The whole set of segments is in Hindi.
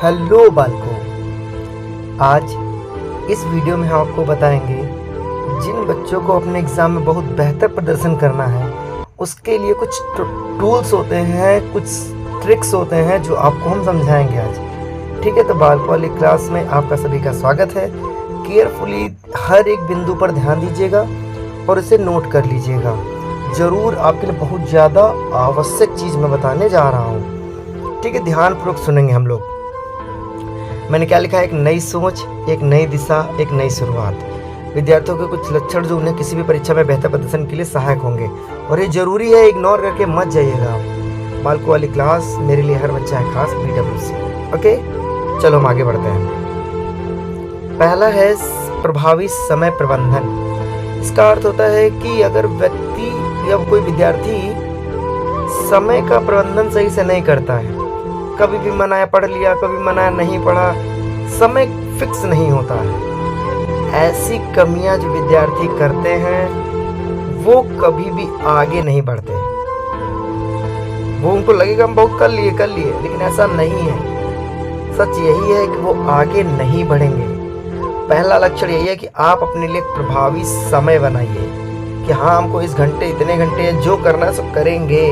हेलो बालकों, आज इस वीडियो में हम आपको बताएंगे जिन बच्चों को अपने एग्ज़ाम में बहुत बेहतर प्रदर्शन करना है उसके लिए कुछ टूल्स होते हैं, कुछ ट्रिक्स होते हैं जो आपको हम समझाएंगे आज। ठीक है, तो बालकों वाली क्लास में आपका सभी का स्वागत है। केयरफुली हर एक बिंदु पर ध्यान दीजिएगा और इसे नोट कर लीजिएगा। ज़रूर आपके लिए बहुत ज़्यादा आवश्यक चीज़ मैं बताने जा रहा हूँ। ठीक है, ध्यानपूर्वक सुनेंगे हम लोग। मैंने क्या लिखा है? एक नई सोच, एक नई दिशा, एक नई शुरुआत। विद्यार्थियों के कुछ लक्षण जो उन्हें किसी भी परीक्षा में बेहतर प्रदर्शन के लिए सहायक होंगे, और ये जरूरी है, इग्नोर करके मत जाइएगा आप। बालकों वाली क्लास मेरे लिए हर बच्चा है खास, BWC। ओके, चलो हम आगे बढ़ते हैं। पहला है प्रभावी समय प्रबंधन। इसका अर्थ होता है कि अगर व्यक्ति या कोई विद्यार्थी समय का प्रबंधन सही से नहीं करता है, कभी भी मनाया पढ़ लिया, कभी मनाया नहीं पढ़ा, समय फिक्स नहीं होता है, ऐसी कमियां जो विद्यार्थी करते हैं वो कभी भी आगे नहीं बढ़ते। वो उनको लगेगा हम बहुत कर लिए, लेकिन ऐसा नहीं है। सच यही है कि वो आगे नहीं बढ़ेंगे। पहला लक्षण यही है कि आप अपने लिए प्रभावी समय बनाइए कि हाँ, हमको इस घंटे इतने घंटे जो करना है सब करेंगे।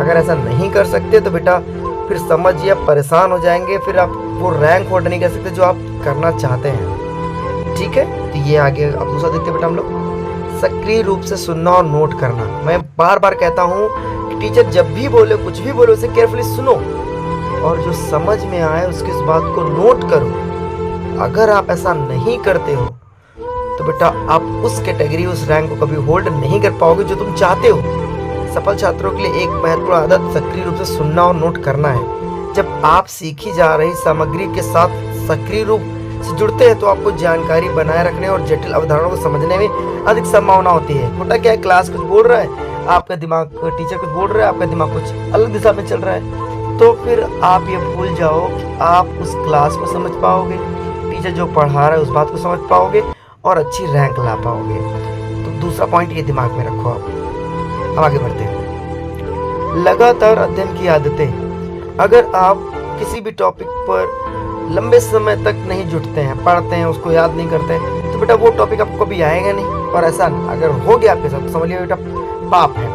अगर ऐसा नहीं कर सकते तो बेटा फिर समझिए आप परेशान हो जाएंगे, फिर आप वो रैंक होल्ड नहीं कर सकते जो आप करना चाहते हैं। ठीक है, तो ये आगे अब दूसरा देखते हैं बेटा हम लोग। सक्रिय रूप से सुनना और नोट करना। मैं बार बार कहता हूँ कि टीचर जब भी बोले, कुछ भी बोले, उसे केयरफुली सुनो और जो समझ में आए उसकी इस बात को नोट करो। अगर आप ऐसा नहीं करते हो तो बेटा आप उस कैटेगरी, उस रैंक को कभी होल्ड नहीं कर पाओगे जो तुम चाहते हो। सफल छात्रों के लिए एक महत्वपूर्ण आदत सक्रिय रूप से सुनना और नोट करना है। जब आप सीखी जा रही सामग्री के साथ सक्रिय रूप से जुड़ते हैं तो आपको जानकारी बनाए रखने और जटिल अवधारणाओं को समझने में अधिक संभावना होती है। होता क्या है, क्लास कुछ बोल रहा है, आपका दिमाग, टीचर कुछ बोल रहा है, आपका दिमाग कुछ अलग दिशा में चल रहा है, तो फिर आप ये भूल जाओ कि आप उस क्लास को समझ पाओगे, टीचर जो पढ़ा रहा है उस बात को समझ पाओगे और अच्छी रैंक ला पाओगे। तो दूसरा पॉइंट ये दिमाग में रखो आप। अब आगे बढ़ते हैं। लगातार अध्ययन की आदतें। अगर आप किसी भी टॉपिक पर लंबे समय तक नहीं जुटते हैं, पढ़ते हैं, उसको याद नहीं करते हैं, तो बेटा वो टॉपिक आपको कभी आएगा नहीं। और ऐसा अगर हो गया आपके साथ तो समझ लिया बेटा पाप है।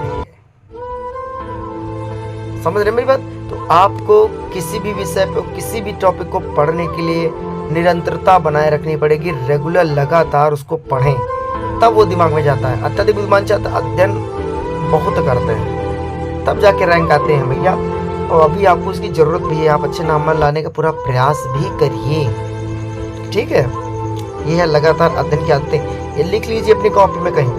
समझ रहे मेरी बात? तो आपको किसी भी विषय पर, किसी भी टॉपिक को पढ़ने के लिए निरंतरता बनाए रखनी पड़ेगी। रेगुलर लगातार उसको पढ़ें, तब वो दिमाग में जाता है। अत्यधिक बुद्धिमान छात्र अध्ययन बहुत करते हैं, तब जाके रैंक आते हैं भैया। और अभी आपको इसकी जरूरत भी है, आप अच्छे नंबर लाने का पूरा प्रयास भी करिए। ठीक है, ये है लगातार अध्ययन की आदतें। ये लिख लीजिए अपनी कॉपी में कहीं।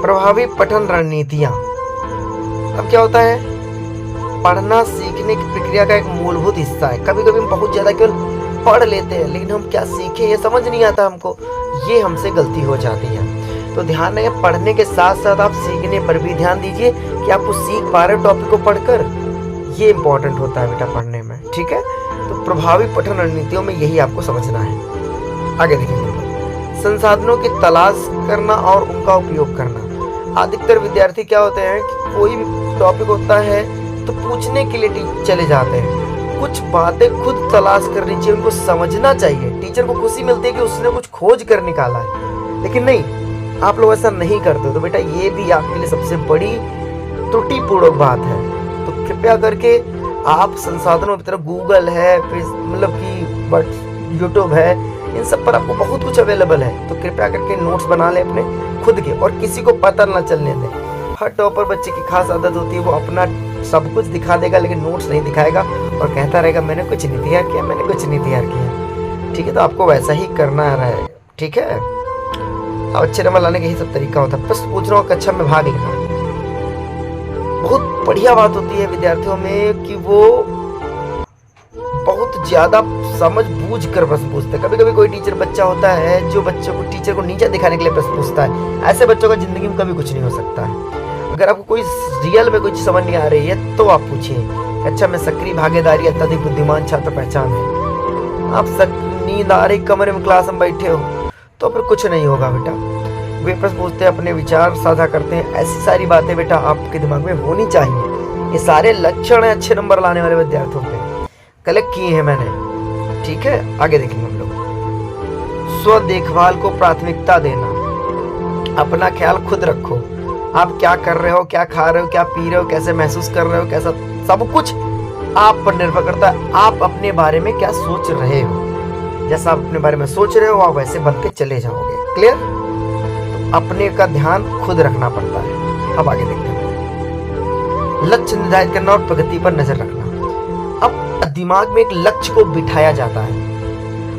प्रभावी पठन रणनीतियां। अब क्या होता है, पढ़ना सीखने की प्रक्रिया का एक मूलभूत हिस्सा है। कभी कभी हम बहुत ज्यादा केवल पढ़ लेते हैं, लेकिन हम क्या सीखे ये समझ नहीं आता हमको। ये हमसे गलती हो जाती है। तो ध्यान रहे, पढ़ने के साथ साथ आप सीखने पर भी ध्यान दीजिए कि आप कुछ सीख पा रहे हो टॉपिक को पढ़कर। ये इंपॉर्टेंट होता है बेटा पढ़ने में। ठीक है, तो प्रभावी पठन रणनीतियों में यही आपको समझना है। आगे देखेंगे। संसाधनों की तलाश करना और उनका उपयोग करना। अधिकतर विद्यार्थी क्या होते हैं कि कोई भी टॉपिक होता है तो पूछने के लिए चले जाते हैं। कुछ बातें खुद तलाश करनी चाहिए, उनको समझना चाहिए। टीचर को खुशी मिलती है कि उसने कुछ खोज कर निकाला है, लेकिन नहीं, आप लोग ऐसा नहीं करते। तो बेटा ये भी आपके लिए सबसे बड़ी त्रुटिपूर्ण बात है। तो कृपया करके आप संसाधनों की तरफ, गूगल है, मतलब कि यूट्यूब है, इन सब पर आपको बहुत कुछ अवेलेबल है। तो कृपया करके नोट्स बना लें अपने खुद के, और किसी को पता ना चलने दें। हर टॉपर बच्चे की खास आदत होती है, वो अपना सब कुछ दिखा देगा लेकिन नोट्स नहीं दिखाएगा और कहता रहेगा मैंने कुछ नहीं तैयार किया, मैंने कुछ नहीं तैयार किया। ठीक है, तो आपको वैसा ही करना है। ठीक है, अब अच्छे नंबर लाने का यही सब तरीका होता है। प्रश्न पूछ रहा हूँ, कक्षा में भाग लेना। बहुत बढ़िया बात होती है विद्यार्थियों में कि वो बहुत ज्यादा समझ बूझ कर प्रश्न पूछते हैं। कभी कभी कोई टीचर बच्चा होता है जो बच्चों को, टीचर को नीचा दिखाने के लिए प्रश्न पूछता है। ऐसे बच्चों का जिंदगी में कभी कुछ नहीं हो सकता है। अगर आपको कोई रियल में कुछ समझ नहीं आ रही है तो आप पूछिए। कक्षा में सक्रिय भागीदारी अत्यधिक बुद्धिमान छात्र पहचान है। आप नींद आ रही, कमरे में क्लास में बैठे हो तो फिर कुछ नहीं होगा बेटा। वे प्रश्न पूछते हैं, अपने विचार साझा करते हैं, ऐसी सारी बातें बेटा आपके दिमाग में होनी चाहिए। ये सारे लक्षण है अच्छे नंबर लाने वाले विद्यार्थियों के। कलेक्ट किए हैं मैंने। ठीक है, आगे देखेंगे हम लोग। स्व देखभाल को प्राथमिकता देना, अपना ख्याल खुद रखो। आप क्या कर रहे हो, क्या खा रहे हो, क्या पी रहे हो, कैसे महसूस कर रहे हो, कैसा, सब कुछ आप पर निर्भर करता है। आप अपने बारे में क्या सोच रहे हो, जैसा आप अपने बारे में सोच रहे हो आप वैसे बन के चले जाओगे। क्लियर? तो अपने का ध्यान खुद रखना पड़ता है। अब आगे देखते हैं। लक्ष्य निर्धारित करना और प्रगति पर नजर रखना। अब दिमाग में एक लक्ष्य को बिठाया जाता है,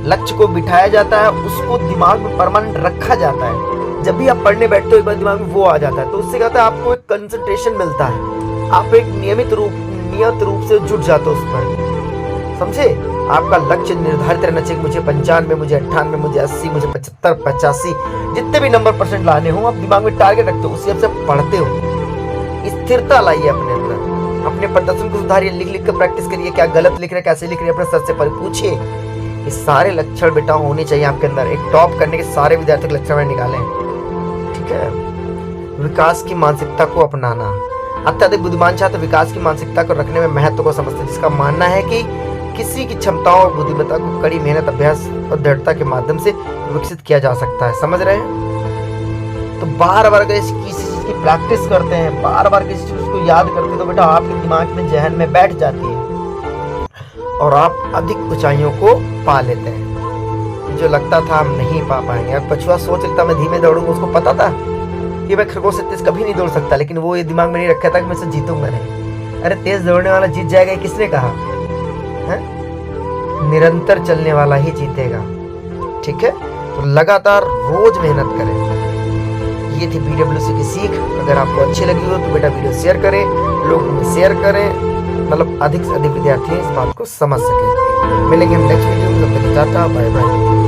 लक्ष्य को बिठाया जाता है, उसको दिमाग में परमानेंट रखा जाता है। जब भी आप पढ़ने बैठते हो एक बार दिमाग में वो आ जाता है, तो उससे क्या होता है, आपको एक कंसंट्रेशन मिलता है, आप एक नियत रूप से जुट जाते हो उस पर। समझे? आपका लक्ष्य निर्धारित रहना चाहिए। मुझे 95, मुझे 98, मुझे 80, मुझे 75, 85, जितने भी नंबर परसेंट लाने हो आप दिमाग में टारगेट रखते हो, उससे आप पढ़ते हो। स्थिरता लाइए अपने अंदर, अपने प्रदर्शन को सुधारिए, लिख लिख कर प्रैक्टिस करिए, क्या गलत लिख रहे, कैसे लिख रहे, अपने सर से पूछिए। ये सारे लक्षण बेटा होने चाहिए आपके अंदर। एक टॉप करने के सारे विद्यार्थी के लक्षण निकालें। ठीक है? विकास की मानसिकता को अपनाना। अत्यधिक बुद्धिमान छात्र विकास की मानसिकता को रखने में महत्व को समझते हैं, जिसका मानना है कि किसी की क्षमताओं और बुद्धिमत्ता को कड़ी मेहनत, अभ्यास और दृढ़ता के माध्यम से विकसित किया जा सकता है। समझ रहे हैं? तो बार बार अगर किसी चीज की प्रैक्टिस करते हैं, बार बार किसी चीज को याद करते हैं, तो बेटा आपके दिमाग में, जहन में बैठ जाती है और आप अधिक ऊंचाइयों को पा लेते हैं। जो लगता था हम नहीं पा पाएंगे, अब कछुआ सोच लेता मैं धीमे दौड़ूंगा, उसको पता था कि मैं खरगोश से तेज कभी नहीं दौड़ सकता, लेकिन वो ये दिमाग में नहीं रखा था कि मैं इससे जीतूंगा नहीं। अरे तेज दौड़ने वाला जीत जाएगा, किसने कहा है? निरंतर चलने वाला ही जीतेगा। ठीक है? तो लगातार रोज मेहनत करें। ये थी BWC की सीख। अगर आपको अच्छी लगी हो तो बेटा वीडियो शेयर करें, लोगों में शेयर करें, मतलब अधिक से अधिक विद्यार्थी इस बात को समझ सकें। मिलेंगे हम नेक्स्ट वीडियो में, तब तक टाटा बाय बाय।